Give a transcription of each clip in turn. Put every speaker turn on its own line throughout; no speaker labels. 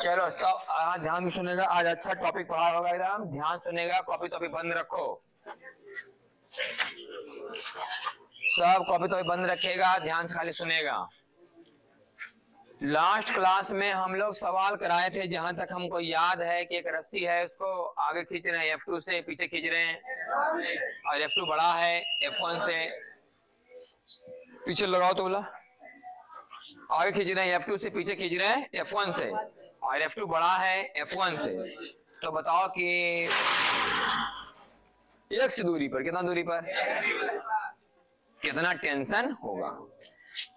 चलो सब ध्यान से सुनेगा। आज अच्छा टॉपिक पढ़ा होगा, एकदम ध्यान सुनेगा। कॉपी तो बंद रखो, सब कॉपी तो बंद रखेगा, ध्यान से खाली सुनेगा। लास्ट क्लास में हम लोग सवाल कराए थे, जहां तक हमको याद है कि एक रस्सी है, उसको आगे खींच रहे हैं F2 से, पीछे खींच रहे हैं, और F2 बड़ा है F1 से। पीछे लगाओ तो बोला, आगे खींच रहे हैं F2 से, पीछे खींच रहे हैं F1 से, और F2 बड़ा है F1 से। तो बताओ कि एक से दूरी पर, कितना दूरी पर कितना टेंशन होगा।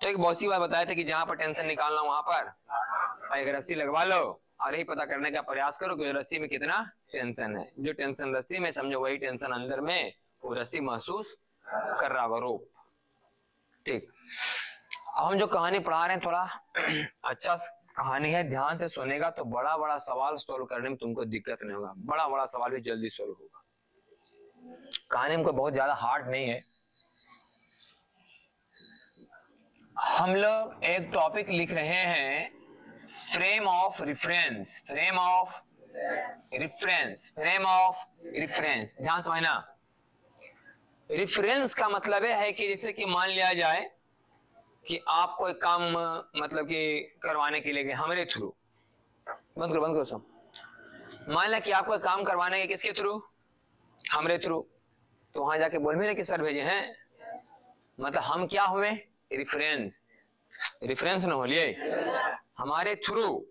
तो एक बहुत सी बार बताए थे कि जहां पर टेंशन निकालना वहां पर एक रस्सी लगवा लो और यही पता करने का प्रयास करो कि रस्सी में कितना टेंशन है। जो टेंशन रस्सी में समझो वही टेंशन अंदर में वो रस्सी महसूस कर रहा होगा, रोप। ठीक, अब हम जो कहानी पढ़ा रहे हैं थोड़ा अच्छा कहानी है, ध्यान से सुनेगा तो बड़ा बड़ा सवाल सोल्व करने में तुमको दिक्कत नहीं होगा, बड़ा बड़ा सवाल भी जल्दी सोल्व होगा। कहानी हमको बहुत ज्यादा हार्ड नहीं है। हम लोग एक टॉपिक लिख रहे हैं, frame of reference. Frame of reference, frame of reference, ध्यान समझना। रिफरेंस का मतलब है कि जैसे कि मान लिया जाए कि आप कोई काम मतलब कि करवाने के लिए गए हमारे थ्रू, बंद करो सब। मान लिया कि आप कोई काम करवाने के किसके थ्रू, हमारे थ्रू। तो वहां जाके बोल भी कि सर भेजे हैं, मतलब हम क्या हुए, रिफरेंस। रिफरेंस न हो लिए हमारे थ्रू,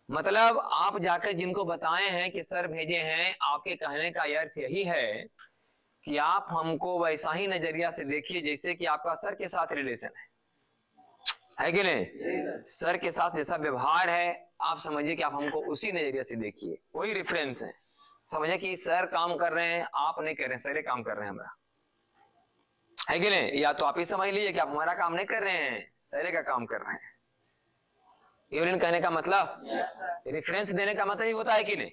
मतलब आप जाकर जिनको बताए हैं कि सर भेजे हैं, आपके कहने का अर्थ यही है कि आप हमको वैसा ही नजरिया से देखिए जैसे कि आपका सर के साथ रिलेशन है कि नहीं। सर के साथ जैसा व्यवहार है आप समझिए कि आप हमको उसी नजरिया से देखिए, वही रिफरेंस है। समझे कि सर काम कर रहे हैं, आप नहीं कर रहे हैं, सर काम कर रहे हैं हमारा, है कि नहीं। या तो आप ही समझ लीजिए कि आप हमारा काम नहीं कर रहे हैं, सर का काम कर रहे हैं। ये कहने का मतलब रेफरेंस देने का मतलब ही होता है कि नहीं।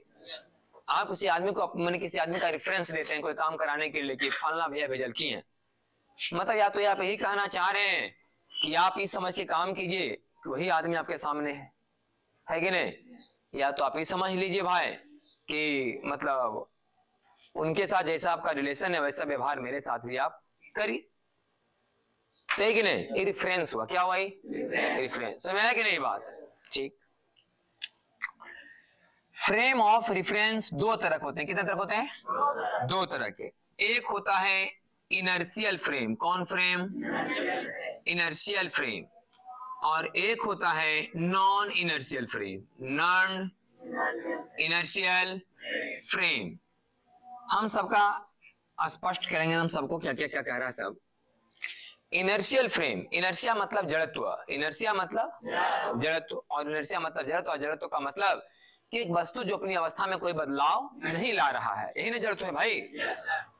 आप किसी आदमी को, मैंने किसी आदमी का रेफरेंस देते हैं कोई काम कराने के लिए कि फलना भैया भेजल की है, मतलब या तो आप यही कहना चाह रहे हैं कि आप इस समझ के काम कीजिए कि वही आदमी आपके सामने है कि नहीं। या तो आप ही समझ लीजिए भाई कि मतलब उनके साथ जैसा आपका रिलेशन है वैसा व्यवहार मेरे साथ भी आप करिए, सही कि नहीं। ये रेफरेंस हुआ, क्या हुआ, रेफरेंस। समझ आया कि नहीं बात। ठीक, फ्रेम ऑफ रेफरेंस दो तरह के होते हैं। कितने तरह होते हैं, दो तरह के। एक होता है इनर्शियल फ्रेम, कौन फ्रेम, इनर्शियल फ्रेम, और एक होता है non inertial frame, non inertial frame. हम सबका स्पष्ट करेंगे, हम सबको क्या क्या क्या कह रहा है सब। इनर्शियल फ्रेम, इनर्शिया मतलब जड़त्व, इनर्शिया मतलब जड़त्व, और इनर्शिया मतलब जड़त्व, और जड़त्व का मतलब कि एक वस्तु जो अपनी अवस्था में कोई बदलाव नहीं ला रहा है, यही ना जड़त्व है भाई।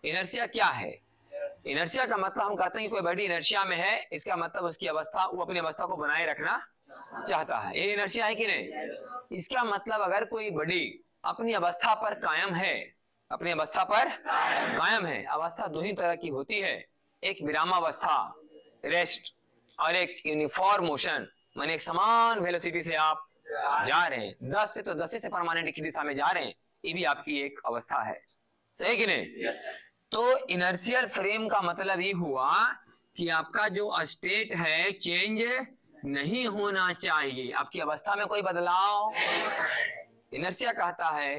इनर्शिया क्या है, इनर्शिया का मतलब हम कहते हैं कि कोई बड़ी इनर्शिया में है, इसका मतलब उसकी अवस्था, वो अपनी अवस्था को बनाए रखना चाहता है, ये इनर्शिया है कि नहीं। इसका मतलब अगर कोई बड़ी अपनी अवस्था पर कायम है, अपनी अवस्था पर कायम है। अवस्था दो ही तरह की होती है, एक विरामावस्था रेस्ट, और एक यूनिफॉर्म मोशन, माने एक समान वेलोसिटी से आप जा रहे हैं, 10 से तो 10 से परमानेंट की दिशा में जा रहे हैं, ये भी आपकी एक अवस्था है, सही कि नहीं। तो इनर्शियल फ्रेम का मतलब ये हुआ कि आपका जो स्टेट है चेंज नहीं होना चाहिए, आपकी अवस्था में कोई बदलाव। इनर्शिया कहता है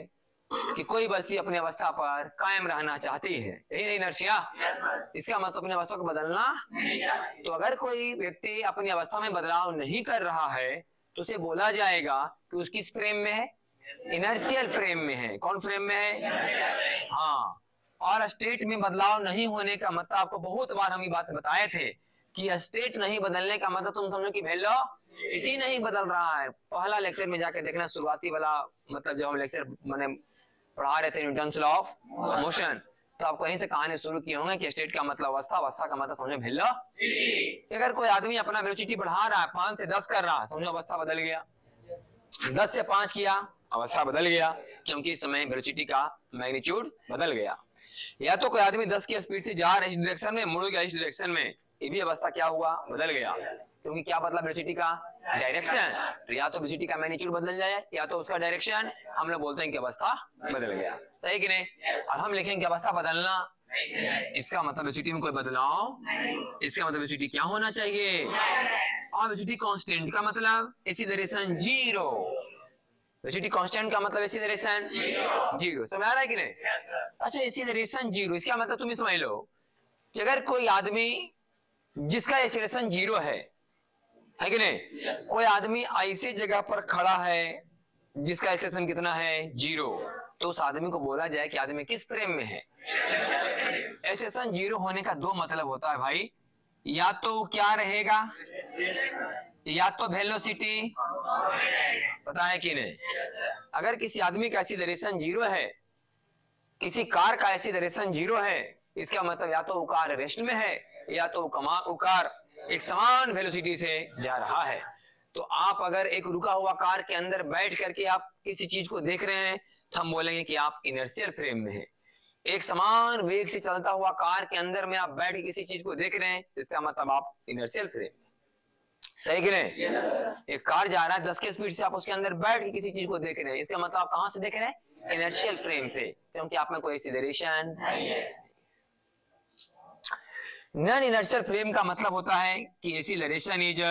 कि कोई वस्तु अपनी अवस्था पर कायम रहना चाहती है, यही नहीं इनर्शिया। इसका मतलब अपनी अवस्था को बदलना। तो अगर कोई व्यक्ति अपनी अवस्था में बदलाव नहीं कर रहा है तो उसे बोला जाएगा कि उसकी किस फ्रेम में है, इनर्शियल फ्रेम में है। कौन फ्रेम में है, हाँ। और स्टेट में बदलाव नहीं होने का मतलब आपको बहुत बार हम ये बात बताए थे कि स्टेट नहीं बदलने का मतलब तुम समझो कि वेलोसिटी नहीं बदल रहा है। पहला लेक्चर में जाके देखना, शुरुआती वाला, मतलब जब हम लेक्चर मैंने पढ़ा रहे थे न्यूटन्स लॉ ऑफ मोशन, तो आपको यहीं से कहानी शुरू किए होंगे कि स्टेट का मतलब अवस्था, अवस्था का मतलब समझो वेलोसिटी। अगर कोई आदमी अपना वेलोसिटी बढ़ा रहा है, 5 से 10 कर रहा है, समझो अवस्था बदल गया। 10 से 5 किया, अवस्था बदल गया, क्योंकि इस समय वेलोसिटी का मैग्नीट्यूड बदल गया। या तो कोई आदमी 10 की स्पीड से जा रहा है इस डायरेक्शन में, मुड़ गया इस डायरेक्शन में, ये भी अवस्था क्या हुआ, बदल गया, क्योंकि क्या बदला वेलोसिटी का डायरेक्शन। तो या तो वेलोसिटी का मैग्नीट्यूड बदल जाए या तो उसका डायरेक्शन, हम लोग बोलते हैं कि अवस्था बदल गया, सही कि नहीं। और हम लिखेंगे कि अवस्था बदलना, इसका मतलब वेलोसिटी में कोई बदलाव, इसका मतलब वेलोसिटी क्या होना चाहिए, और वेलोसिटी कांस्टेंट का मतलब एक्सीलरेशन जीरो। वेलोसिटी कांस्टेंट का मतलब एक्सीलरेशन जीरो, समझ आ रहा है कि नहीं। अच्छा, एक्सीलरेशन जीरो, इसका मतलब तुम समझ लो कि अगर कोई आदमी जिसका एक्सीलरेशन जीरो है कि नहीं, कोई आदमी ऐसी जगह पर खड़ा है जिसका एक्सीलरेशन कितना है, जीरो, तो उस आदमी को बोला जाए कि आदमी किस फ्रेम में है। एक्सीलरेशन जीरो होने का दो मतलब होता है भाई, या तो क्या रहेगा, या तो वेलोसिटी, पता है कि नहीं। अगर किसी आदमी का एक्सीलरेशन जीरो है, किसी कार का एक्सीलरेशन जीरो है, इसका मतलब या तो वो कार रेस्ट में है या तो वो कार एक समान वेलोसिटी से जा रहा है। तो आप अगर एक रुका हुआ कार के अंदर बैठ करके आप किसी चीज को देख रहे हैं तो हम बोलेंगे कि आप इनर्शियल फ्रेम में हैं। एक समान वेग से चलता हुआ कार के अंदर में आप बैठ के किसी चीज को देख रहे हैं, इसका मतलब आप इनर्शियल फ्रेम, सही कि नहीं। एक कार जा रहा है 10 की स्पीड से, आप उसके अंदर बैठ के किसी चीज को देख रहे हैं, इसका मतलब आप कहां से देख रहे हैं, इनर्शियल फ्रेम से, क्योंकि आप में कोई एक्सीलरेशन नहीं है। नॉन इनर्शियल फ्रेम का मतलब होता है कि acceleration is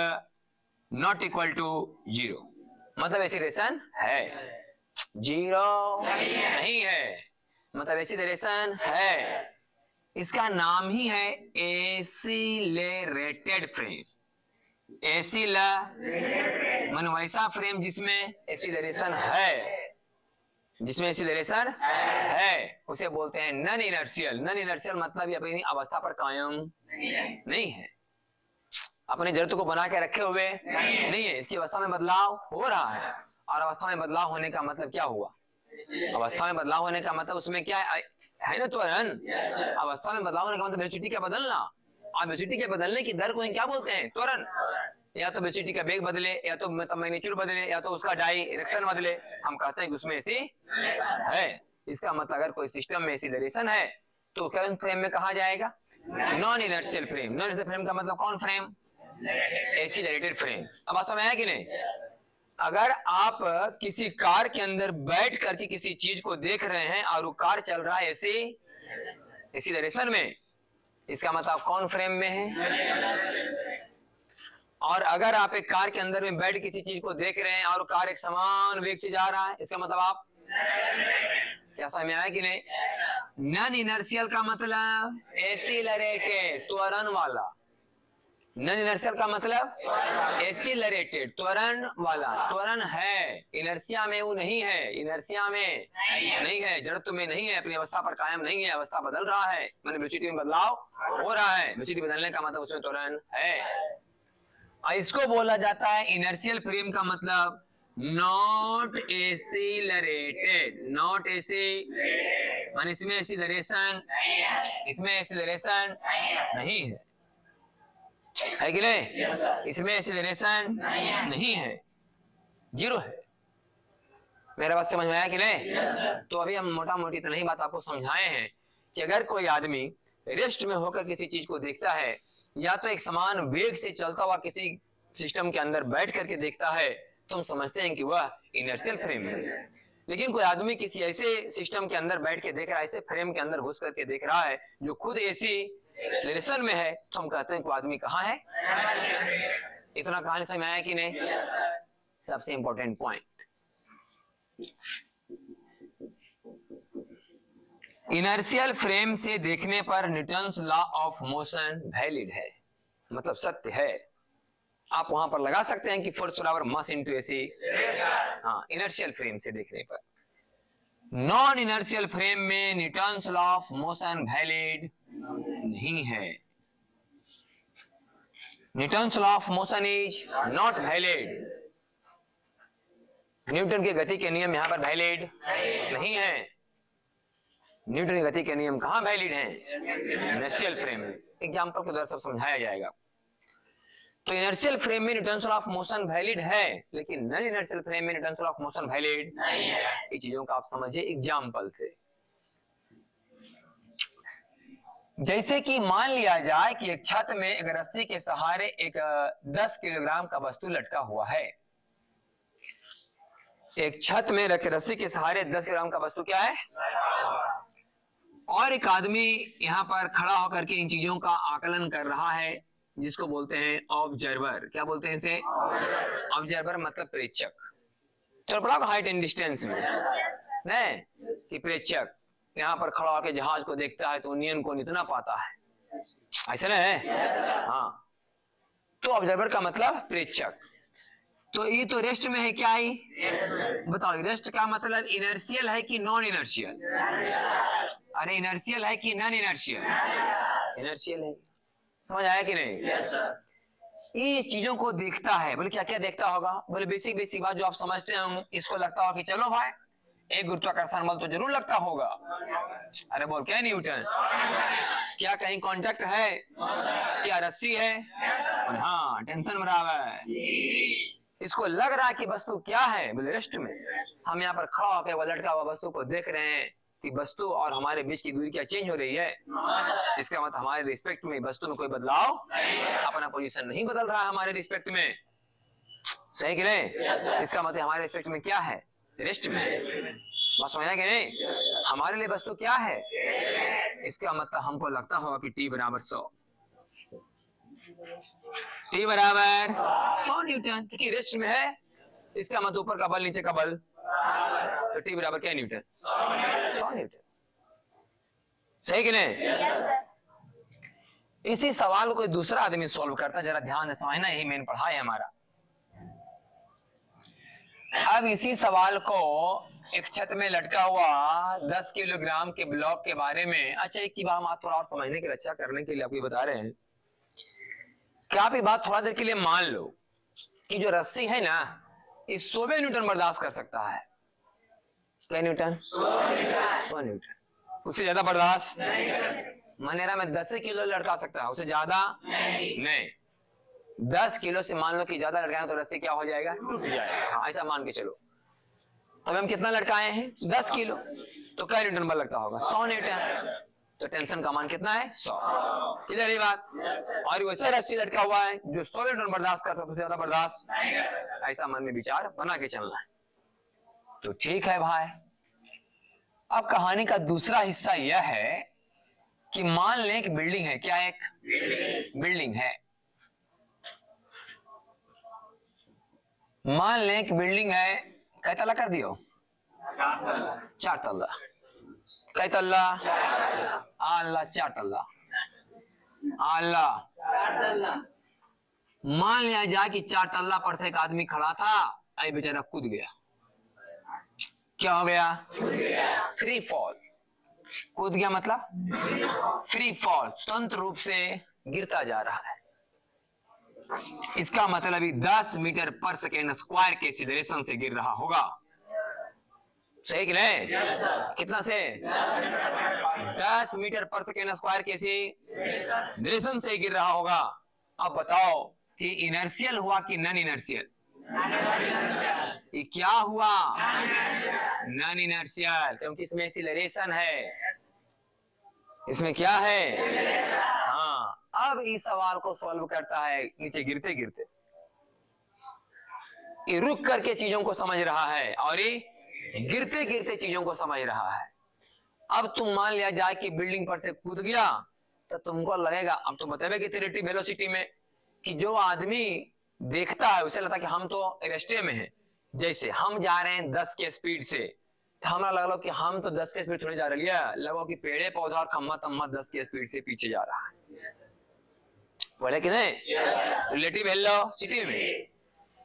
not equal to zero, मतलब एक्सीलरेशन है, जीरो नहीं है, मतलब एक्सीलरेशन है। इसका नाम ही है एक्सीलरेटेड फ्रेम। मन वैसा फ्रेम जिसमें एक्सीलरेशन है, जिसमें एक्सीलरेशन है, उसे बोलते हैं नॉन इनर्शियल। नॉन इनर्शियल मतलब ये अपनी अवस्था पर कायम नहीं है, अपनी जरूरत को बना के रखे हुए नहीं है, इसकी अवस्था में बदलाव हो रहा है। और अवस्था में बदलाव होने का मतलब क्या हुआ, अवस्था में बदलाव होने का मतलब उसमें क्या है ना, त्वरण। अवस्था में बदलाव होने का मतलब वेलोसिटी का बदलना, और वेलोसिटी के बदलने की दर को क्या बोलते हैं, त्वरण। या तो वेलोसिटी का वेग बदले, या तो मतलब मैग्नीट्यूड बदले, या तो उसका डायरेक्शन बदले, हम कहते हैं कि उसमें ऐसी है। इसका मतलब अगर कोई सिस्टम में एक्सीलरेशन है तो कौन फ्रेम में कहा जाएगा, non inertial frame. Non inertial frame का मतलब कौन फ्रेम, एक्सीलरेटेड फ्रेम। अब बात समझ आया कि नहीं। अगर आप किसी कार के अंदर बैठ करके किसी चीज को देख रहे हैं और वो कार चल रहा है ऐसे एक्सीलरेशन में, इसका मतलब कौन फ्रेम में है। और अगर आप एक कार के अंदर में बैठ किसी चीज को देख रहे हैं और कार एक समान वेग से जा रहा है, इसका मतलब आप, क्या समझ में आया कि नहीं। नॉन इनर्शियल का मतलब एक्सीलरेटेड, त्वरण वाला। नॉन इनर्शियल का मतलब एक्सीलरेटेड, त्वरण वाला। त्वरण है, इनर्शिया में वो नहीं है, इनर्शिया में नहीं है, जड़त्व में नहीं है, अपनी अवस्था पर कायम नहीं है, अवस्था बदल रहा है, मैंने वेलोसिटी में बदलाव हो रहा है। वेलोसिटी बदलने का मतलब उसमें त्वरण है। इसको बोला जाता है इनर्शियल फ्रेम का मतलब नॉट एक्सीलरेटेड, नॉट माने इसमें एक्सीलरेशन, इसमें एक्सीलरेशन नहीं है कि नहीं, इसमें एक्सीलरेशन नहीं है, जीरो है। मेरा बात समझ में आया कि नहीं। तो अभी हम मोटा मोटी इतना ही बात आपको समझाए हैं कि अगर कोई आदमी रेस्ट में होकर किसी चीज को देखता है, या तो एक समान वेग से चलता हुआ किसी सिस्टम के अंदर बैठ करके देखता है, तो हम समझते हैं कि वह इनर्शियल फ्रेम है। लेकिन कोई आदमी किसी ऐसे सिस्टम के अंदर बैठ के देख रहा है, ऐसे फ्रेम के अंदर घुस करके देख रहा है जो खुद ऐसी एक्सीलरेशन में है, तो हम कहते हैं कि आदमी कहाँ है। इतना कहानी समझ में आया कि नहीं। सबसे इंपॉर्टेंट पॉइंट, इनर्शियल फ्रेम से देखने पर Newton's law of motion valid है, मतलब सत्य है। आप वहां पर लगा सकते हैं कि फोर्स बराबर मास इनटू एसी, हाँ, इनर्शियल फ्रेम से देखने पर। नॉन इनर्शियल फ्रेम में Newton's law of motion valid नहीं है। Newton's law of motion is not valid. Newton के गति के नियम यहां पर वैलिड नहीं है। न्यूटन की गति के नियम कहां वैलिड हैं, इनर्शियल फ्रेम में। एग्जांपल के द्वारा सब समझाया जाएगा। तो इनर्शियल फ्रेम में Newton's law of motion valid है, लेकिन नॉन इनर्शियल फ्रेम में Newton's law of motion valid नहीं है। ये चीजों को आप समझिए एग्जांपल से। जैसे कि मान लिया जाए कि एक छत में एक रस्सी के सहारे एक 10 किलोग्राम का वस्तु लटका हुआ है। एक छत में रस्सी के सहारे 10 किलोग्राम का वस्तु क्या है, और एक आदमी यहाँ पर खड़ा होकर के इन चीजों का आकलन कर रहा है, जिसको बोलते हैं ऑब्जर्वर। क्या बोलते हैं इसे? ऑब्जर्वर मतलब प्रेक्षक। तो पढ़ा हाइट एंड डिस्टेंस में नहीं कि प्रेक्षक यहाँ पर खड़ा होकर जहाज को देखता है तो ओनियन को इतना पाता है, ऐसा ना है? हाँ, तो ऑब्जर्वर का मतलब प्रेक्षक। तो ये तो रेस्ट में है, क्या ही बताओ, रेस्ट का मतलब इनर्शियल है कि नॉन इनर्शियल? अरे इनर्शियल है कि नॉन इनर्शियल? इनर्शियल है। समझ आया कि नहीं? ये चीजों को देखता है। बोले क्या क्या देखता होगा? बोले बेसिक बेसिक बात जो आप समझते हैं, इसको लगता होगा कि चलो भाई एक गुरुत्वाकर्षण बल तो जरूर लगता होगा। अरे बोल क्या न्यूटन? क्या कहीं कांटेक्ट है? क्या रस्सी है? हाँ, टेंशन बराबर है। इसको लग रहा है कि वस्तु क्या है? बोले रेस्ट में। हम यहाँ पर खड़ा होकर वो लटका हुआ वस्तु को देख रहे हैं कि वस्तु और हमारे बीच की दूरी क्या चेंज हो रही है। इसका मतलब हमारे रिस्पेक्ट में वस्तु में कोई बदलाव, अपना पोजीशन नहीं बदल रहा है हमारे रिस्पेक्ट में। सही कि नहीं? इसका मतलब हमारे रिस्पेक्ट में क्या है? रेस्ट में। बात समझ आया कि नहीं? हमारे लिए वस्तु क्या है? इसका मतलब हमको लगता होगा कि T बराबर 100, T बराबर 100 न्यूटन, क्योंकि रेस्ट में है। इसका मतलब ऊपर का बल नीचे का बल, तो T बराबर क्या न्यूटन? 100 न्यूटन। सही कि नहीं? इसी सवाल को कोई दूसरा आदमी सॉल्व करता, जरा ध्यान से समझना, यही मेन पढ़ाई है हमारा। अब इसी सवाल को एक छत में लटका हुआ 10 किलोग्राम के ब्लॉक के बारे में, अच्छा एक की बात आप थोड़ा और समझने के लिए, अच्छा करने के लिए आपको बता रहे हैं। क्या आप ये बात थोड़ा देर के लिए मान लो कि जो रस्सी है ना, ये 100 न्यूटन बर्दाश्त कर सकता है। क्या न्यूटन? 100 न्यूटन। उससे ज्यादा बर्दाश्त नहीं। मनेरा में 10 किलो लटका सकता है, उससे ज्यादा नहीं। 10 किलो से मान लो कि ज्यादा लटकाएं तो रस्सी क्या हो जाएगा? टूट जाएगा। हाँ, ऐसा मान के चलो। अब हम कितना लटकाए हैं? 10 किलो, तो क्या न्यूटन बल लगता होगा? 100 न्यूटन। तो टेंशन का मान कितना है? 100। क्लियर है बात? और वैसे रस्सी लटका हुआ है जो 100 न्यूटन बर्दाश्त कर सकता है, ज्यादा बर्दाश्त, ऐसा मन में विचार बना के चलना है। तो ठीक है भाई। अब कहानी का दूसरा हिस्सा यह है कि मान लें एक बिल्डिंग है। क्या? एक बिल्डिंग है। मान लें एक बिल्डिंग है, कै तल्ला कर दियो? 4 तल्ला। कै तल्ला? आल्ला 4 तल्ला। आल्ला मान लिया जाए कि 4 तल्ला पर से एक आदमी खड़ा था, आई बेचारा कूद गया। क्या हो गया? Free fall. कूद गया मतलब फ्री फॉल, स्वतंत्र रूप से गिरता जा रहा है। इसका मतलब 10 मीटर पर सेकेंड स्क्वायर के एक्सीलरेशन से गिर रहा होगा। सही कि नहीं? कितना से? 10 मीटर पर सेकेंड स्क्वायर के एक्सीलरेशन से गिर रहा होगा। अब बताओ कि इनर्शियल हुआ कि नॉन इनर्शियल? ये क्या हुआ? नॉन इनर्शियल, क्योंकि इसमें एक्सीलरेशन है। इसमें क्या है? हाँ। अब इस सवाल को सॉल्व करता है नीचे गिरते गिरते, ये रुक करके चीजों को समझ रहा है और ये गिरते गिरते चीजों को समझ रहा है। अब तुम मान लिया जाए कि बिल्डिंग पर से कूद गया, तो तुमको लगेगा, अब तो बताए कि रिलेटिव वेलोसिटी में, कि जो आदमी देखता है उसे लगता है कि हम तो रेस्टे में हैं। जैसे हम जा रहे हैं 10 के स्पीड से, तो हमारा लगा कि हम तो 10 के स्पीड थोड़ी जा रही है, लगो कि पेड़े पौधा और खम्मा तम्मा 10 के स्पीड से पीछे जा रहा है। बोले कि नहीं? रिलेटिव वेलोसिटी में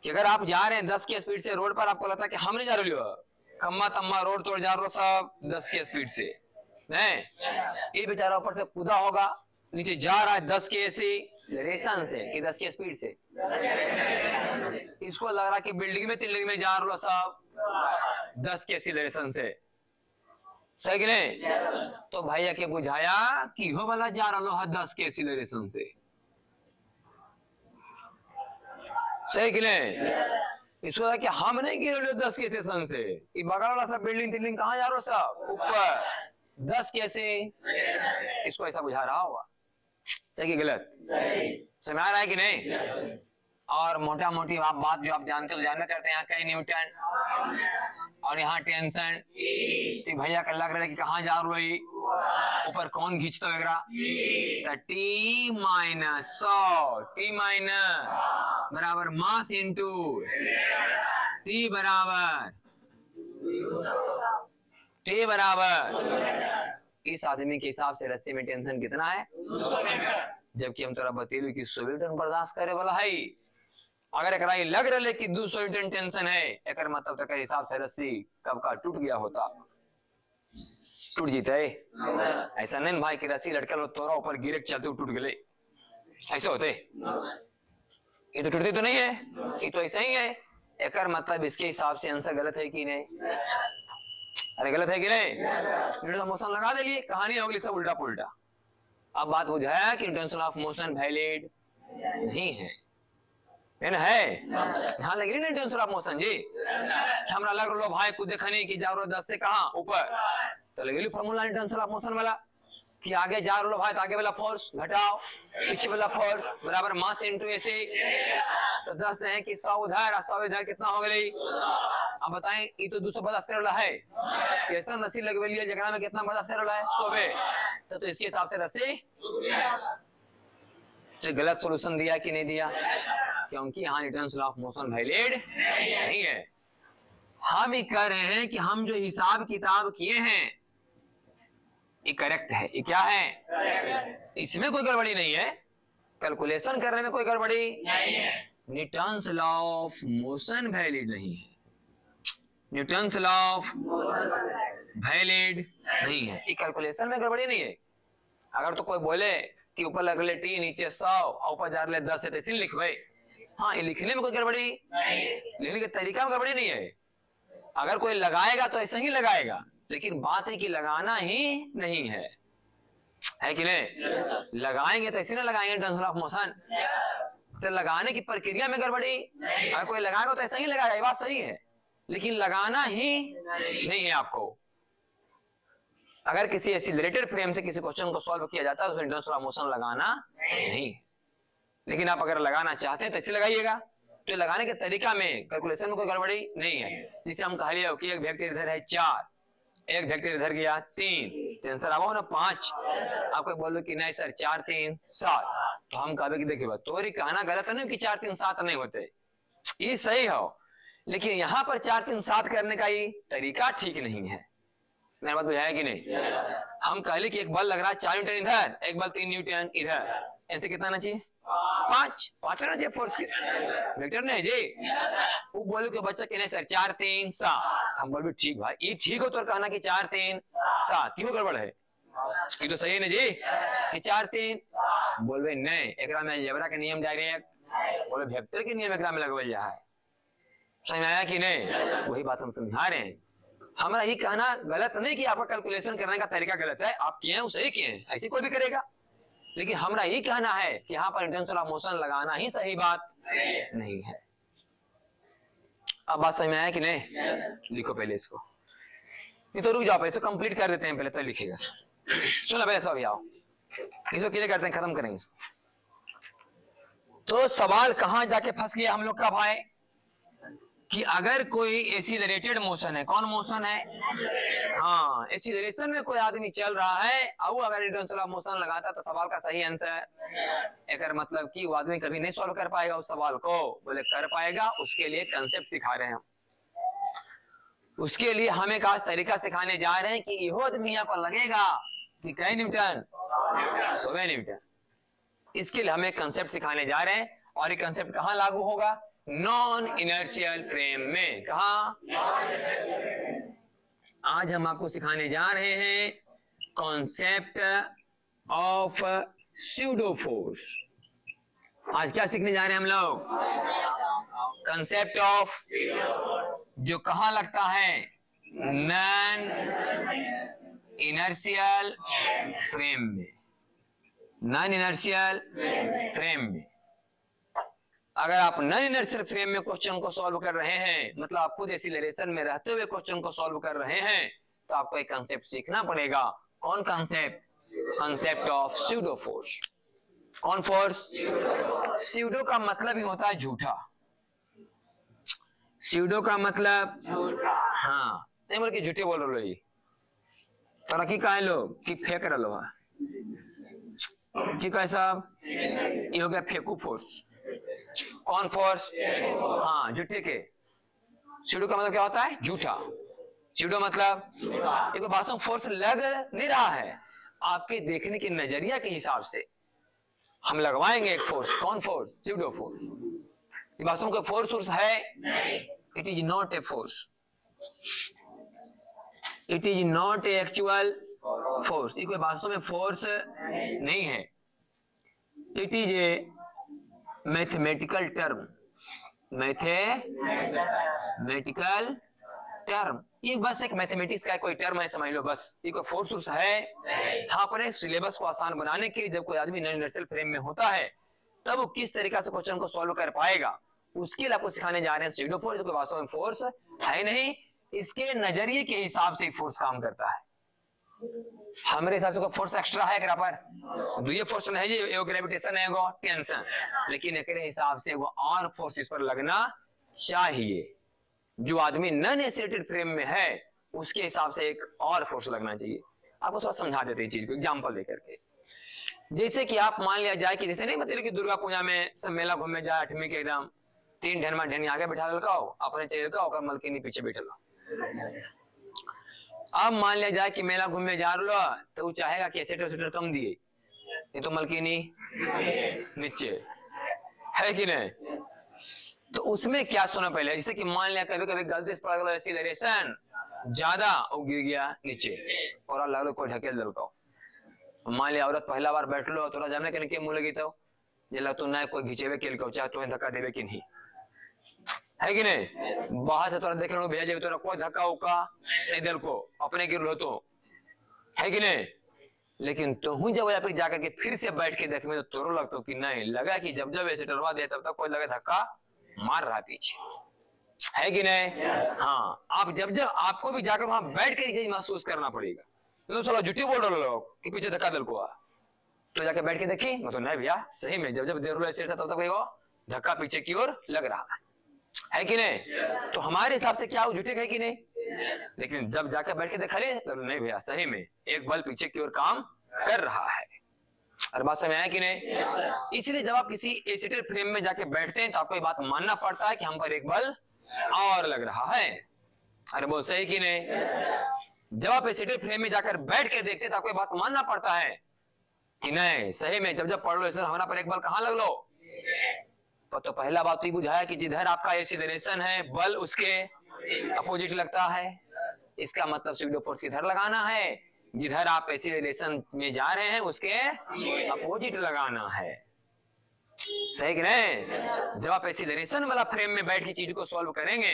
कि अगर आप जा रहे हैं 10 के स्पीड से रोड पर, आपको लगता है कि हम नहीं जा रही हो, खम्मा तम्मा रोड तोड़ जा रहे हो सब 10 के स्पीड से। नहीं, ये बेचारा ऊपर से कूदा होगा, नीचे जा रहा है 10 के एक्सीलरेशन से कि 10 के स्पीड से। इसको लग रहा कि बिल्डिंग में जा रहे हो सब 10 के एक्सीलरेशन से। सही कि नहीं? तो भैया के बुझाया कि हो वाला जा रहा है 10 के एक्सीलरेशन से। सही कि नहीं? इसको कि हम नहीं गिर रहे 10 के स्टेशन से, बगल वाला सब बिल्डिंग कहाँ जा रहे हो सब ऊपर। 10 कैसे, इसको ऐसा बुझा रहा होगा। सही कि गलत? समझ आ रहा है कि नहीं? और मोटा मोटी आप बात जो आप जानते हो जानना करते हैं, यहाँ कई न्यूटन और यहाँ टेंशन, तो भैया का लग रहा है कि कहाँ जा रही, ऊपर कौन खींचता वगैरह, तो टी माइनस 100, टी माइनस बराबर मास इंटू टी बराबर इस आदमी के हिसाब से रस्सी में टेंशन कितना है, जबकि हम तोरा बतेलू कि 100 न्यूटन बर्दाश्त करे वाला है। अगर एक लग रहा है कि 200 न्यूटन टेंशन है, एक मतलब तक हिसाब से रस्सी कब का टूट गया होता, टूट जीता है। ऐसा नहीं भाई कि रस्सी लटकल हो तोरा ऊपर गिरे चलते टूट गए, ऐसे होते, ये तो टूटते तो नहीं है, ये तो ऐसा ही है। एक मतलब इसके हिसाब से आंसर गलत है कि नहीं? अरे गलत है कि नहीं? न्यूटन मोशन लगा दे लिए, कहानी हो गई सब उल्टा पुल्टा। अब बात बुझाया कि न्यूटन ऑफ मोशन वैलिड नहीं है, यहाँ लगी ना न्यूटन ऑफ मोशन जी। हमरा लग रहा भाई को देखने की जा रहा 10 से कहाँ ऊपर, तो लगे फॉर्मूला न्यूटन ऑफ मोशन वाला कि आगे जा रहा भाई तो आगे वाला फोर्स घटाओ पीछे वाला फोर्स बराबर मास इंटू ऐसे, तो 10 है कि 100 उधर 100 इधर कितना हो गई। अब बताएं ये तो 200 बर्दाश्त कर रहा है, ऐसा रस्सी लगवे लिया जगह में कितना बर्दाश्त कर रहा है 100 तो इसके हिसाब से रस्सी तो गलत सॉल्यूशन दिया कि नहीं दिया, क्योंकि यहाँ Newton law of motion valid नहीं है। हम ये कह रहे हैं कि हम जो हिसाब किताब किए हैं ये करेक्ट है, ये क्या है, इसमें कोई गड़बड़ी नहीं है, कैलकुलेशन करने में कोई गड़बड़ी नहीं है। Newton law of motion valid नहीं है, न्यूटन लॉ ऑफ वैलिड नहीं है, ये कैलकुलेशन में गड़बड़ी नहीं है। अगर तो कोई बोले कि ऊपर लग ले टी नीचे 100 और ऊपर जा रहे 10 है तो इसीलिए लिख भाई, हाँ ये लिखने में कोई गड़बड़ी लिखने के तरीका में गड़बड़ी नहीं है। अगर कोई लगाएगा तो ऐसे ही लगाएगा, लेकिन बात है कि लगाना ही नहीं है कि नहीं? लगाएंगे तो ऐसे ना लगाएंगे न्यूटन लॉ ऑफ मोशन, तो लगाने की प्रक्रिया में गड़बड़ी, अगर कोई लगाएगा तो ऐसा ही लगाएगा, ये बात सही है, लेकिन लगाना ही नहीं है आपको। अगर किसी एक्सीलरेटेड फ्रेम से किसी क्वेश्चन को सॉल्व किया जाता है तो न्यूटन लॉ ऑफ मोशन लगाना नहीं, लेकिन आप अगर लगाना चाहते हैं तो ऐसे लगाइएगा, तो लगाने के तरीका में कैलकुलेशन में कोई गड़बड़ी नहीं है। जिसे हम कह लिया कि एक वेक्टर इधर है 4, एक वेक्टर इधर गया 3, तो आंसर आओ ना 5। आपको बोलो कि नहीं सर 4 3 7, तो हम कहे कि देखिए तोरी कहना गलत है ना कि 4 3 7 नहीं होते, ये सही हो, लेकिन यहाँ पर 4 3 7 करने का ये तरीका ठीक नहीं है। मेरा बात बुझाया कि नहीं? हम कहले कि एक बल लग रहा है 4 न्यूटन इधर, एक बल 3 न्यूटन इधर, ऐसे कितना आना चाहिए 5 आना चाहिए फोर्स के वेक्टर नहीं जी। वो बोलो कि बच्चा कहने सर 4 3 7, हम बोल भी ठीक भाई ये ठीक हो तो कहना कि 4 3 7 क्यों गड़बड़ है, ये तो सही है ना जी कि 4 3 बोल भाई नहीं, एकरा में अलजेब्रा के नियम डायरेक्ट बोले वेक्टर के नियम एकरा में लगवल जा है। समझ आया कि नहीं? वही बात हम समझा रहे हैं। हमारा ये कहना गलत नहीं कि आपका कैलकुलेशन करने का तरीका गलत है, आप किए हैं वो सही किए हैं, ऐसी कोई भी करेगा, लेकिन हमारा ये कहना है कि यहाँ पर न्यूटन लॉ ऑफ मोशन लगाना ही सही बात नहीं है। अब बात समझ में आया कि नहीं? लिखो पहले इसको, नहीं तो रुक जाओ पहले, तो कंप्लीट कर देते हैं पहले, तो लिखेगा सुनो पहले सब आओ इसको क्लियर करते हैं, खत्म करेंगे। तो सवाल कहां जाके फंस गया हम लोग का भाई कि अगर कोई एक्सीलरेटेड मोशन है, कौन मोशन है, हाँ एक्सीलरेशन में कोई आदमी चल रहा है और अगर न्यूटन लॉ ऑफ मोशन लगाता तो सवाल का सही आंसर एक मतलब कि वो आदमी कभी नहीं सॉल्व कर पाएगा उस सवाल को, बोले कर पाएगा, उसके लिए कंसेप्ट सिखा रहे हैं। उसके लिए हम एक आज तरीका सिखाने जा रहे हैं कि यहो आदमी को लगेगा कि कई न्यूटन 100 न्यूटन, इसके लिए हम एक कंसेप्ट सिखाने जा रहे हैं। और ये कंसेप्ट कहाँ लागू होगा? नॉन इनर्शियल फ्रेम में। कहा? आज हम आपको सिखाने जा रहे हैं कॉन्सेप्ट ऑफ स्यूडो फोर्स। आज क्या सीखने जा रहे हैं हम लोग? कंसेप्ट ऑफ जो कहां लगता है? नॉन इनर्शियल फ्रेम में, नॉन इनर्शियल फ्रेम में। अगर आप नॉन इनर्शियल फ्रेम में क्वेश्चन को सॉल्व कर रहे हैं, मतलब आप खुद एक्सीलरेशन में रहते हुए क्वेश्चन को सॉल्व कर रहे हैं, तो आपको एक कंसेप्ट सीखना पड़ेगा, कौन concept? Concept of pseudo force. कौन फोर्स? स्यूडो का मतलब ही होता है झूठा। स्यूडो का मतलब हाँ, नहीं बोल के झूठे बोल रहे लो, ये तरक्की का है लोग कि फेंक रहे लो, ठीक है साहब, ये हो गया फेंकू फोर्स। कौन फोर्स? हाँ, झूठे के। स्यूडो का मतलब क्या होता है? झूठा। स्यूडो मतलब एक वास्तव फोर्स लग नहीं रहा है, आपके देखने के नजरिया के हिसाब से हम लगवाएंगे एक फोर्स। कौन फोर्स? Pseudo force. ये वास्तव में फोर्स है? It is not a force, it is not a actual force. ये कोई वास्तव में फोर्स नहीं है, it is a mathematical term. Mathematical term, ये बस एक मैथमेटिक्स का कोई टर्म है, समझ लो बस। ये कोई फोर्स है? हाँ, पर सिलेबस को आसान बनाने के लिए जब कोई आदमी नॉन इनर्शियल फ्रेम में होता है तब वो किस तरीका से क्वेश्चन को सॉल्व कर पाएगा, उसके लिए आपको सिखाने जा रहे हैं स्यूडो फोर्स। कोई वास्तव में फोर्स है नहीं, इसके नजरिए के हिसाब से फोर्स काम करता है। हमारे हिसाब से कोई फोर्स एक्स्ट्रा है एकरा पर, ये फोर्स नहीं है, एगो ग्रेविटेशन है, एगो टेंशन, लेकिन एकरे हिसाब से एगो और फोर्स इस पर लगना चाहिए। जो आदमी नॉन एसिलेटेड फ्रेम में है उसके हिसाब से एक और फोर्स लगना चाहिए। आपको थोड़ा समझा देते हैं चीज को एग्जांपल देकर के। जैसे कि आप मान लिया जाए कि जैसे नहीं मतलब कि दुर्गा पूजा में सब मेला घूमने जाए, आठवीं के एकदम 3 ढेरमा ढेनी आगे बैठा ललकाओ, अपने चेहरे का होकर मलकिनी पीछे बैठा लो। अब मान लिया जाए कि मेला घूमने जा रहा तो वो चाहेगा कि एसेटर कम दिए, ये तो मलकिनी नीचे है कि नहीं, तो उसमें क्या सुना पहले, जैसे कि मान लिया कभी कभी गलती से पड़ गया एक्सीलरेशन ज्यादा और गिर गया नीचे और लग कोई ढकेल दलकाओ। मान लिया औरत पहला बार बैठ लो, तोरा जाने के नहीं मुँह लगी तो ये लग तो ना कोई घिचेवे के चाहे तो धक्का देवे कि नहीं, है कि नहीं। बाहर से तोरा देख लो भेजा जाए, तोरा कोई धक्का उक्का नहीं दिल को, अपने गिर लो तो, है कि नहीं। लेकिन तुम जब यहाँ पे जाकर के फिर से बैठ के देख में तो तोरो लगता कि नहीं, लगा कि जब जब ऐसे डरवा दे तब तक कोई लगा धक्का मार रहा पीछे, है कि नहीं। हाँ, आप जब जब आपको भी जाकर वहां बैठ कर चीज महसूस करना पड़ेगा। तो चलो झूठी बोल रहे लोग कि पीछे धक्का दिल को, तो जाके बैठ के देखी तो नहीं भैया सही में जब जब देर ऐसे था तब तक धक्का पीछे की ओर लग रहा है कि नहीं। तो हमारे हिसाब से क्या वो झूठे है कि नहीं, लेकिन जब जाके बैठ के देखा ले तो नहीं भैया सही में एक बल पीछे की ओर काम कर रहा है। और बात समझ आया कि नहीं। इसलिए जब आप किसी एसिटेड फ्रेम में जाके बैठते हैं तो आपको ये बात मानना पड़ता है कि हम पर एक बल और लग रहा है। अरे बोल सही कि नहीं। जब आप एसिटेड फ्रेम में जाकर बैठ के देखते तो आपको ये बात मानना पड़ता है कि नहीं सही में जब जब पढ़ लो सर हमारा पर एक बल कहां लग लो। तो पहला बात तो ये बुझाया कि जिधर आपका एक्सीलरेशन है बल उसके अपोजिट लगता है, इसका मतलब स्यूडो फोर्स किधर लगाना है, जिधर आप एक्सीलरेशन में जा रहे हैं उसके अपोजिट लगाना है, सही कि नहीं। जब आप एक्सीलरेशन वाला फ्रेम में बैठ के चीज को सॉल्व करेंगे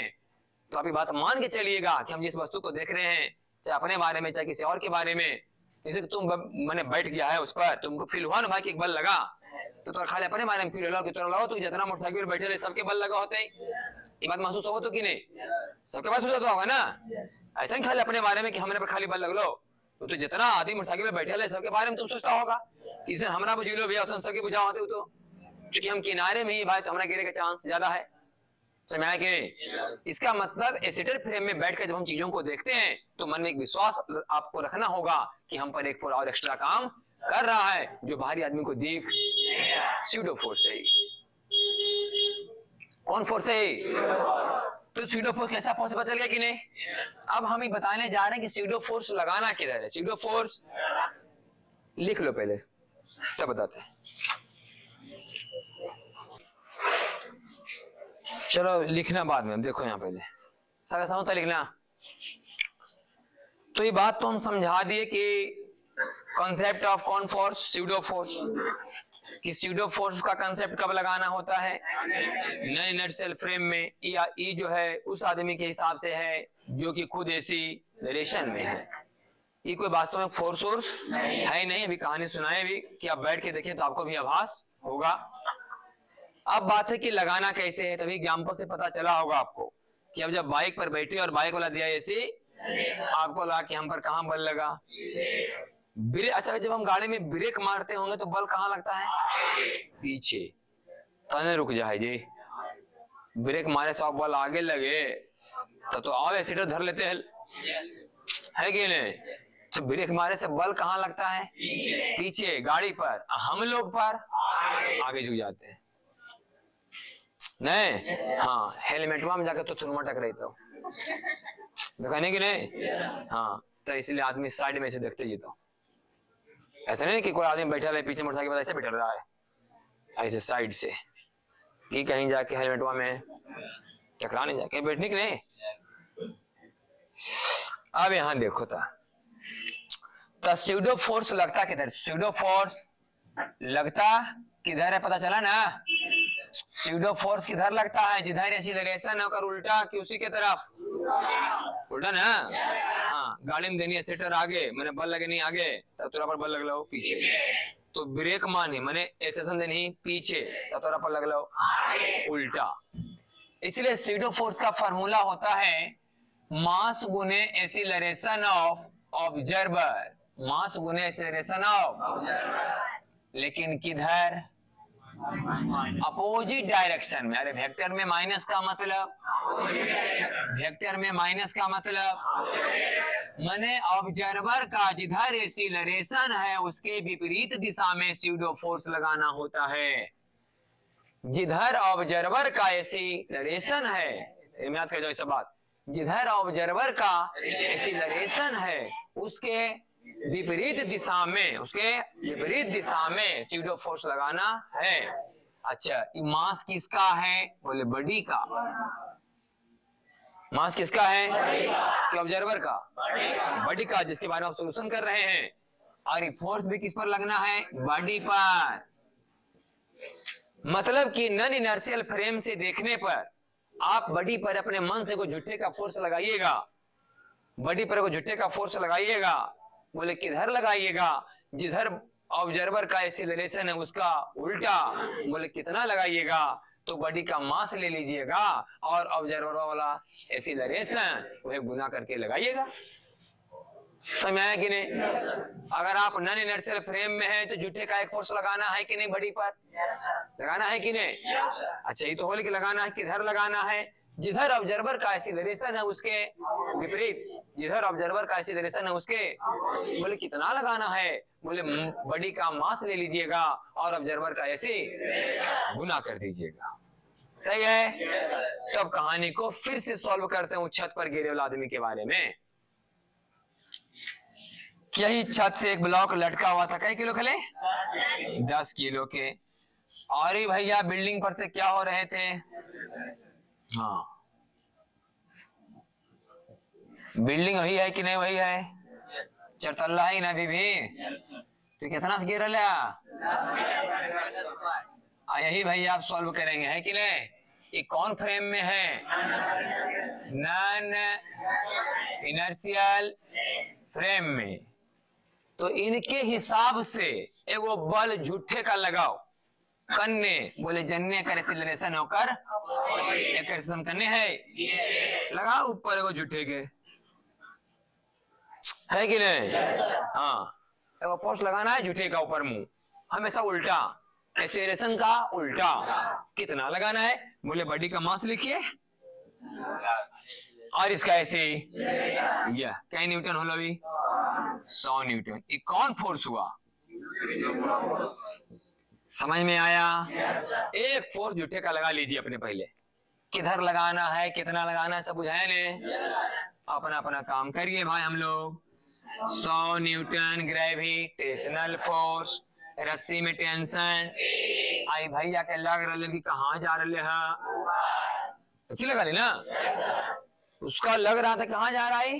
तो आप ये बात मान के चलिएगा कि हम जिस वस्तु को देख रहे हैं चाहे अपने बारे में चाहे किसी और के बारे में, जैसे तुम मैंने बैठ गया है उस पर तुमको फील हुआ ना भाई कि एक बल लगा, तो खाली अपने बारे में फील हो कि तो तो जितना मोटरसाइकिल बैठे रहे सबके बल लगा होते ये बात महसूस हो तो कि नहीं, सबके पास हो जाता होगा ना। ऐसा नहीं खाली अपने बारे में कि हमारे पर खाली बल लग लो, तो जितना आदमी मोटरसाइकिल में बैठे रहे सबके बारे में तुम सोचता होगा इसे हमारा बुझ लो भैया सबके बुझा होते तो, क्योंकि हम किनारे में ही भाई तो हमारा गिरे का चांस ज्यादा है, समझ आया कि नहीं। इसका मतलब एसिटेड फ्रेम में बैठकर जब हम चीजों को देखते हैं तो मन में एक विश्वास आपको रखना होगा कि हम पर एक फोर्स और एक्स्ट्रा काम कर रहा है जो बाहरी आदमी को दिख स्यूडो फोर्स है। कौन फोर्स है? तो स्यूडो फोर्स कैसा फोर्स पता चल गया कि नहीं। अब हम ही बताने जा रहे हैं कि स्यूडो फोर्स लगाना किधर है। स्यूडो फोर्स लिख लो पहले सब बताते हैं। चलो लिखना बाद में, देखो यहाँ पहले सब ऐसा होता लिखना। तो ये बात तो हम समझा दिए कि कॉन्सेप्ट ऑफ कौन फोर्स, स्यूडो फोर्स, कि स्यूडो फोर्स का कंसेप्ट कब लगाना होता है नॉन इनर्शियल फ्रेम में, या ये जो है उस आदमी के हिसाब से है जो कि खुद एक्सीलरेशन में है। ये कोई वास्तव में फोर्स है नहीं, अभी कहानी सुनाए भी कि आप बैठ के देखें तो आपको भी आभास होगा। अब बात है कि लगाना कैसे है, तभी एग्जाम्पल से पता चला होगा आपको कि अब जब बाइक पर बैठे और बाइक वाला दिया ऐसे आपको लगा कि हम पर कहां बल लगा, ब्रेक, अच्छा जब हम गाड़ी में ब्रेक मारते होंगे तो बल कहाँ लगता है? पीछे। तने रुक जाए जी, ब्रेक मारे से बल आगे लगे तो आप एक्सीटर धर लेते हैं, है कि नहीं? तो ब्रेक मारे से बल कहाँ लगता है? पीछे गाड़ी पर, हम लोग पर आगे झुक जाते हैं नहीं। हाँ, हेलमेट में जाकर तो थुरमा टकराई तो दिखाने की नहीं। हाँ, तो इसलिए आदमी साइड में से देखते जी, तो ऐसा नहीं कि कोई आदमी बैठा है पीछे मोटरसाइकिल पर ऐसे बैठा रहा है, ऐसे साइड से कि कहीं जाके हेलमेट में टकरा नहीं जाके बैठने की नहीं। अब यहां देखो तो स्यूडो फोर्स लगता किधर? स्यूडो फोर्स लगता किधर है पता चला ना? स्यूडो फोर्स किधर लगता है? जिधर एक्सीलरेशन होकर उल्टा कि उसी के तरफ उल्टा ना। हाँ, गाड़ी में देनी है सेटर आगे, मैंने बल लगे नहीं आगे तब तोरा पर बल लग लो पीछे। तो ब्रेक माने मैंने एक्सेशन देनी पीछे तब तोरा पर लग लो उल्टा। इसलिए स्यूडो फोर्स का फार्मूला होता है मास गुने एक्सीलरेशन ऑफ ऑब्जर्वर, मास गुने एक्सीलरेशन ऑफ, लेकिन किधर? अपोजिट डायरेक्शन में। अरे वेक्टर में माइनस का मतलब, वेक्टर में माइनस का मतलब माने ऑब्जर्वर का जिधर एक्सीलरेशन है उसके विपरीत दिशा में स्यूडो फोर्स लगाना होता है। जिधर ऑब्जर्वर का एक्सीलरेशन है, याद कर जाओ इस बात, जिधर ऑब्जर्वर का एक्सीलरेशन है उसके विपरीत दिशा में, उसके विपरीत दिशा में स्यूडो फोर्स लगाना है। अच्छा, मास किसका है? बोले बॉडी का। मास किसका है? कि ऑब्जर्वर का? बॉडी का, जिसके बारे में आप सॉल्यूशन कर रहे हैं। और फोर्स भी किस पर लगना है? बॉडी पर। मतलब कि नॉन इनर्शियल फ्रेम से देखने पर आप बॉडी पर अपने मन से कोई झुट्टे का फोर्स लगाइएगा, बॉडी पर कोई झुट्टे का फोर्स लगाइएगा। बोले किधर लगाइएगा? जिधर ऑब्जर्वर का एक्सीलरेशन है उसका उल्टा। बोले कितना लगाइएगा? तो बॉडी का मास ले लीजिएगा और ऑब्जर्वर वाला एक्सीलरेशन वह गुना करके लगाइएगा। समझ आया कि नहीं? अगर आप नॉन इनर्शियल फ्रेम में है तो झुट्टे का एक फोर्स लगाना है कि नहीं? बॉडी पर लगाना है कि नहीं? अच्छा, ये तो होली कि लगाना है। किधर लगाना है? जिधर ऑब्जर्वर का एक्सीलरेशन है उसके विपरीत, जिधर ऑब्जर्वर का एक्सीलरेशन है उसके। बोले कितना लगाना है? बोले बॉडी का मास ले लीजिएगा और ऑब्जर्वर का ऐसे गुना कर दीजिएगा। सही है? तो अब कहानी को फिर से सॉल्व करते हैं छत पर गिरे वाले आदमी के बारे में। यही छत से एक ब्लॉक लटका हुआ था, कई किलो खले? 10 किलो के। और ही भैया बिल्डिंग पर से क्या हो रहे थे? हाँ, बिल्डिंग वही है कि नहीं? वही है, चरतल्ला है ना बीबी? तो कितना से गिर रहा? यही भैया आप सॉल्व करेंगे, है कि नहीं? ये कौन फ्रेम में है? नॉन इनर्शियल फ्रेम में। तो इनके हिसाब से एगो बल झूठे का लगाओ कन्ने। बोले जन्ने का एक्सीलरेशन होकर एक्सेशन करने है, लगाओ ऊपर एगो झूठे के, है कि नहीं? हाँ, एगो फोर्स लगाना है झूठे का ऊपर, मुंह हमेशा उल्टा, एक्सीलरेशन का उल्टा। कितना लगाना है? बोले बॉडी का मास लिखिए और इसका ऐसे यह कई न्यूटन हो अभी? 100 न्यूटन। ये कौन फोर्स हुआ? समझ में आया? एक फोर्स झूठे का लगा लीजिए अपने पहले। किधर लगाना है, कितना लगाना है, सब बुझाए ने? अपना अपना काम करिए भाई। हम लोग 100 न्यूटन ग्रेविटेशनल फोर्स, रस्सी में टेंशन आई भैया के लग रहे कि कहाँ जा रहे हैं, अच्छी लगा ली ना? उसका लग रहा था कहाँ जा रहा है?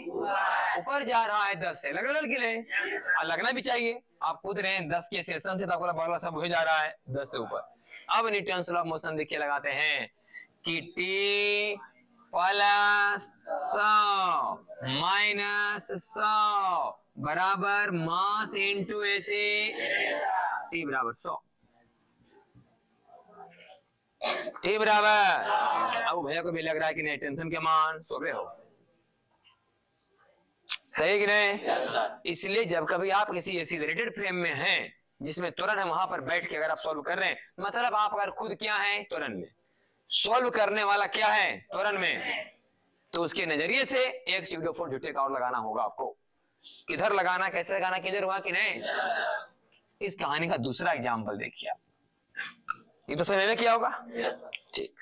ऊपर जा रहा है 10 से, लग रहा है और लगना भी चाहिए। आप कूद रहे हैं 10 के सेशन से तो आपका बगला सब हो जा रहा है 10 से ऊपर। अब न्यूटन लॉ ऑफ मोशन देखिए लगाते हैं कि T प्लस 100 माइनस 100 बराबर मास इंटू ऐसे T बराबर 100। T बराबर, अब भैया को भी लग रहा है कि नहीं टेंशन के मान सो रहे हो। सही कि नहीं? इसलिए जब कभी आप किसी एक्सीलरेटेड फ्रेम में हैं जिसमें त्वरण है, वहां पर बैठ के अगर आप सॉल्व कर रहे हैं, मतलब आप अगर खुद क्या है, त्वरण में, सॉल्व करने वाला क्या है, त्वरण में, तो उसके नजरिए से एक स्यूडो फोर्स झूठे का और लगाना होगा आपको। किधर लगाना, कैसे लगाना, किधर हुआ कि नहीं। इस कहानी का दूसरा एग्जाम्पल देखिए आप, ये तो मैंने किया होगा, ठीक।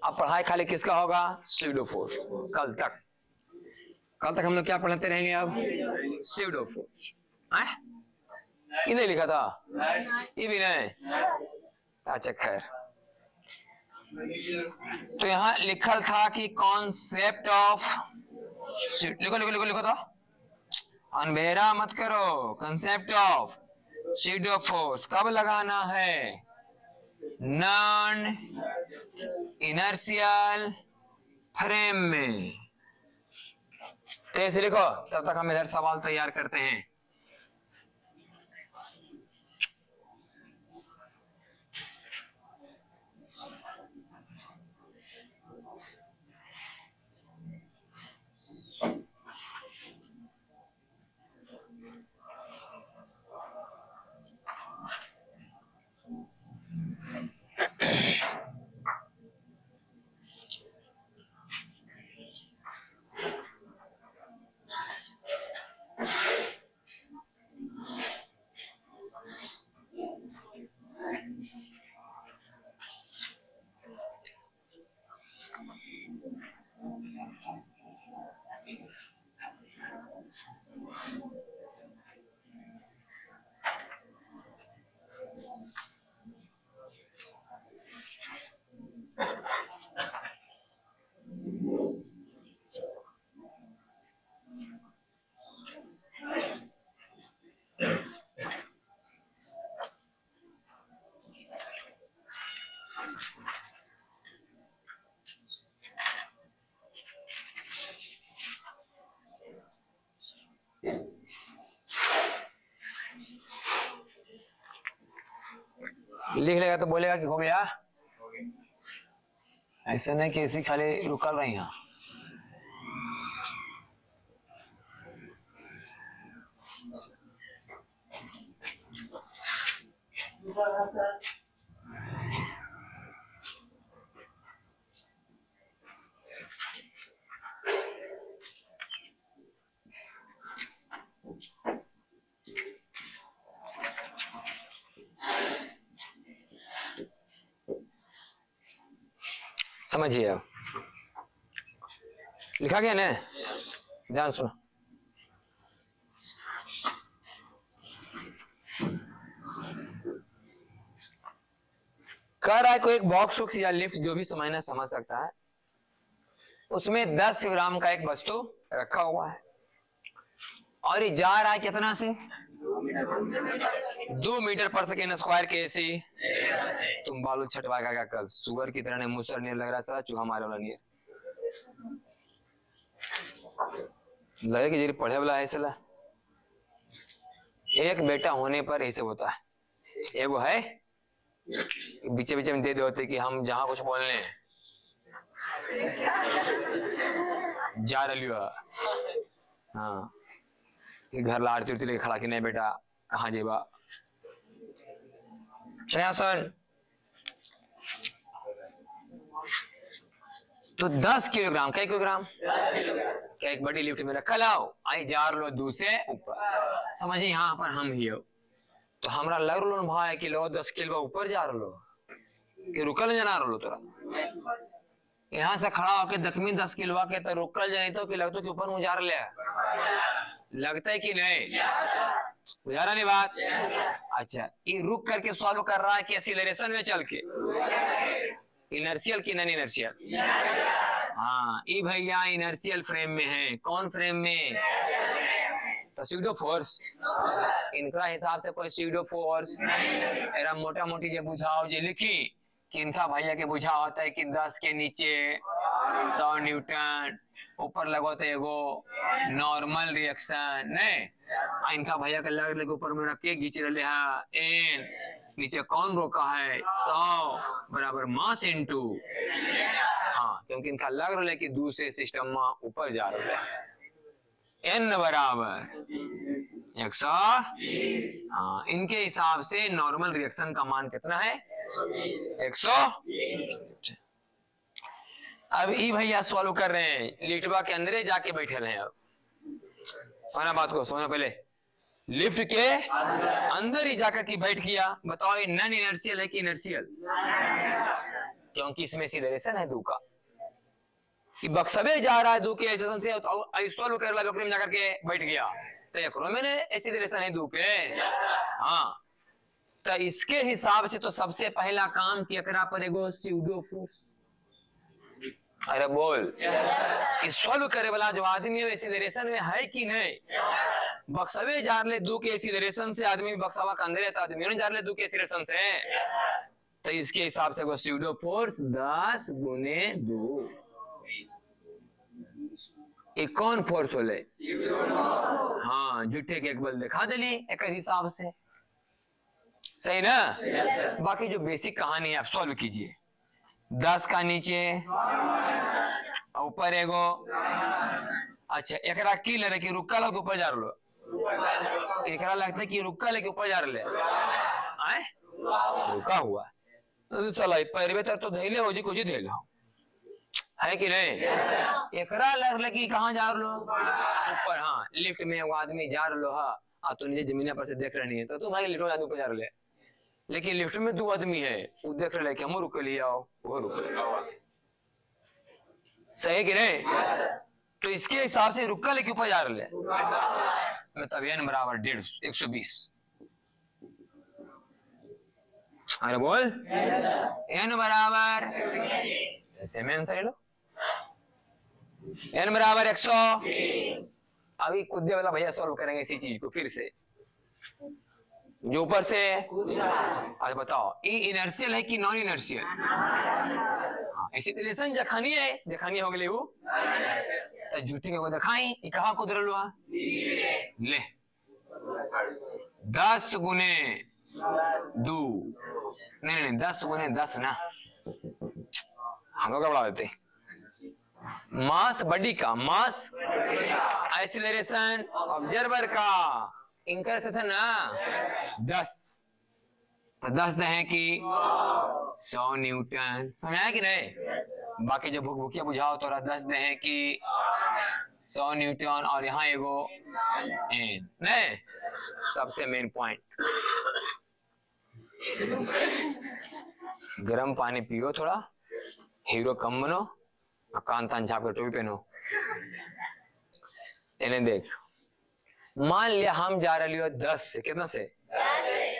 अब पढ़ाई खाली किसका होगा, स्यूडो फोर्स। कल तक हम लोग क्या पढ़ते रहेंगे, अब स्यूडो फोर्स। ये नहीं लिखा था, ये भी नहीं, अच्छा खैर। तो यहां लिखल था कि कॉन्सेप्ट ऑफ, लिखो लिखो लिखो लिखो, तो अनबेरा मत करो, कंसेप्ट ऑफ स्यूडो फोर्स कब लगाना है, नॉन इनर्शियल फ्रेम में। तो ऐसे लिखो, तब तक हम इधर सवाल तैयार करते हैं। लिख लेगा तो बोलेगा कि हो गया, ऐसा नहीं कि इसी खाली रुकल रही यहाँ। समझिए, अब लिखा गया ना, ध्यान सुनो। कह रहा है कोई एक बॉक्स या लिफ्ट, जो भी समझना समझ सकता है, उसमें 10 ग्राम का एक वस्तु रखा हुआ है और ये जा रहा है कितना से, 2 मीटर पर सेकेंड स्क्वायर के सी। तुम बालू छटवा का कल सुअर की तरह ने, मुसर नहीं लग रहा, सारा चूहा मारे वाला नहीं लगे कि पढ़े वाला है। सला एक बेटा होने पर ऐसे होता है, एक वो है बीचे बीचे में दे दे होते कि हम जहां कुछ बोलने जा रही हो, हाँ घर ला आरती लेके खड़ा कि नहीं बेटा कहाँ जेबा। सुन, तो 10 किलोग्राम, क्या किलोग्राम, क्या एक बड़ी लिफ्ट में रखा लाओ, आई जा लो दूसरे ऊपर, समझिए यहाँ पर हम ही हो, तो हमरा लग लो भाई कि लो 10 किलो ऊपर जा लो कि रुकल जना लो, तोरा यहाँ से खड़ा होके दखमी 10 किलो के तो रुकल जाए तो कि लगता कि ऊपर मुझे जा ले, लगता है कि नहीं, बुझा रहा नहीं बात। अच्छा, ये रुक करके सॉल्व कर रहा है कि एक्सीलरेशन में चल के, इनर्शियल की नॉन इनर्शियल, हाँ ये भैया इनर्शियल फ्रेम में है। कौन फ्रेम में, तो स्यूडो फोर्स, इनका हिसाब से कोई स्यूडो फोर्स एरा मोटा मोटी जो बुझाओ जो लिखी कि इनका भैया के बुझा होता है कि 10 के नीचे 100 न्यूटन, ऊपर लगोते एगो नॉर्मल रिएक्शन नहीं, इनका भैया के लग लगे ऊपर में रख के खींच रहे हैं एन, नीचे कौन रोका है 100 बराबर मास इनटू, हाँ क्योंकि इनका लग रहा है कि दूसरे सिस्टम में ऊपर जा रहा है। n बराबर 120। हाँ, इनके हिसाब से नॉर्मल रिएक्शन का मान कितना है? 120। अब ई भैया सॉल्व कर रहे हैं, लिफ्टवा के अंदर जाके बैठे रहे। अब सोना बात को, सोना पहले लिफ्ट के अंदर ही जाकर के बैठ गया। बताओ ये नॉन इनर्शियल है कि इनर्शियल? क्योंकि इसमें एक्सीलरेशन है दू का, कि बक्सवे जा रहा है दू के एक्सीलरेशन से, तो सॉल्व कर ला बकरी में जाकर के बैठ गया, तो एकरो में एक्सीलरेशन है दू के। हाँ, तो इसके हिसाब से तो सबसे पहला काम कि एकरा पर एगो स्यूडो फोर्स। अरे बोल, इस सॉल्व करे वाला जो आदमी है एक्सीलरेशन में है कि नहीं? बक्सवे जा रहे दू के एक्सीलरेशन से, आदमी बक्सवा के अंदर है तो आदमी जा रहे दू के एक्सीलरेशन से, तो इसके हिसाब से स्यूडो फोर्स 10 गुने 2। एक कौन फोर्स होले? हाँ, जुटे के एक बल दिखा दिली एक हिसाब से, सही ना? बाकी जो बेसिक कहानी है आप सॉल्व कीजिए। 10 का नीचे ऊपर एगो, अच्छा एकरा की लगे कि रुक्का लगे ऊपर जा रलो, एकरा लगता है कि रुक्का लेके ऊपर जा रहे आए, रुका हुआ चला पैरवे तक तो धैले हो जी, कुछ धैले है कि नहीं? एकरा लग कि कहाँ जा रहे ऊपर। हाँ, लिफ्ट में वो आदमी जा रहे हा, तो नीचे जमीन पर से देख रहे नहीं है, तो तुम भाई लिफ्ट में ऊपर जा रहे, लेकिन लिफ्ट में 2 आदमी है, वो देख रहे कि हम रुक लिया, वो रुक ले, सही कि नहीं? तो इसके हिसाब से रुका लेके ऊपर जा रहे, मतलब n बराबर 120। अरे बोल, n बराबर ऐसे में आंसर लो, n बराबर 100। अभी कूदे वाला भैया सॉल्व करेंगे इसी चीज को फिर से, जो ऊपर से। आज बताओ ये इनर्शियल है कि नॉन इनर्शियल? एक्सीलरेशन जखनी है, जखनी हो गई वो तो झूठी को दिखाई, ये कहां कुदर लो ले 10 गुने 2, नहीं 10 गुने 10 ना, हम लोग बढ़ा देते। मास बॉडी का, मास एक्सीलरेशन ऑब्जर्वर का, इंकरेशन ना 10, तो 10 है कि 100 न्यूटन, समझाया कि नहीं? बाकी जो भूख भूखिया बुझाओ तो 10 है कि 100 न्यूटन, और यहाँ एगो n नहीं, सबसे मेन पॉइंट। गर्म पानी पियो थोड़ा, हीरो कम बनो, कान तान छाप के टोपी पहनो। इन्हें देख, मान लिया हम जा रहे हो 10 से, कितना से? 10 से।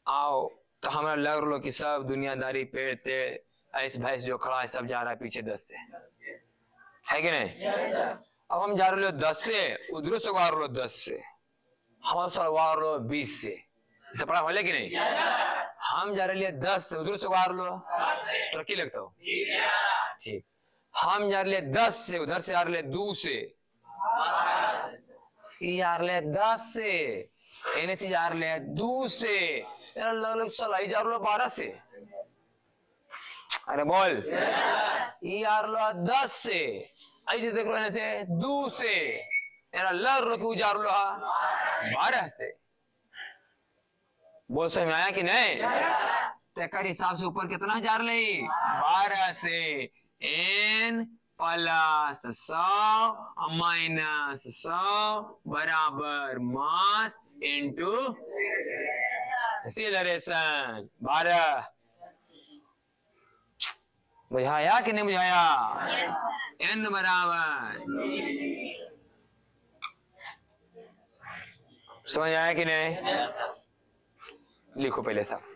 आओ तो हमारा लग लो कि सब दुनियादारी पेड़ ते ऐस भैंस जो खड़ा है सब जा रहा है पीछे 10 से, है कि नहीं? अब हम जा रहे हो 10 से, उधर से वार लो 10 से, हम वार लो 20 से, इसे पड़ा हो कि नहीं? हम जा रहे 10 से, उधर से वार लो, तो क्या लगता हो? ठीक, हम जा रहे 10 से, उधर से आ रहे 2 से, यार ले 10 से, इन्हें से यार ले 2 से, यार लग चला जा रहे 12 से। अरे बोल, यार लो 10 से, ऐसे देख लो इन्हें से 2 से, यार लग लो क्यों जा रहे 12 से। बोल समझ में आया कि नहीं? तेकर हिसाब से ऊपर कितना जा रहे 12 से, n प्लस 100 माइनस 100 बराबर मास इंटू एक्सीलरेशन 12। बुझाया कि नहीं बुझाया? n बराबर, समझ आया कि नहीं? लिखो पहले साहब।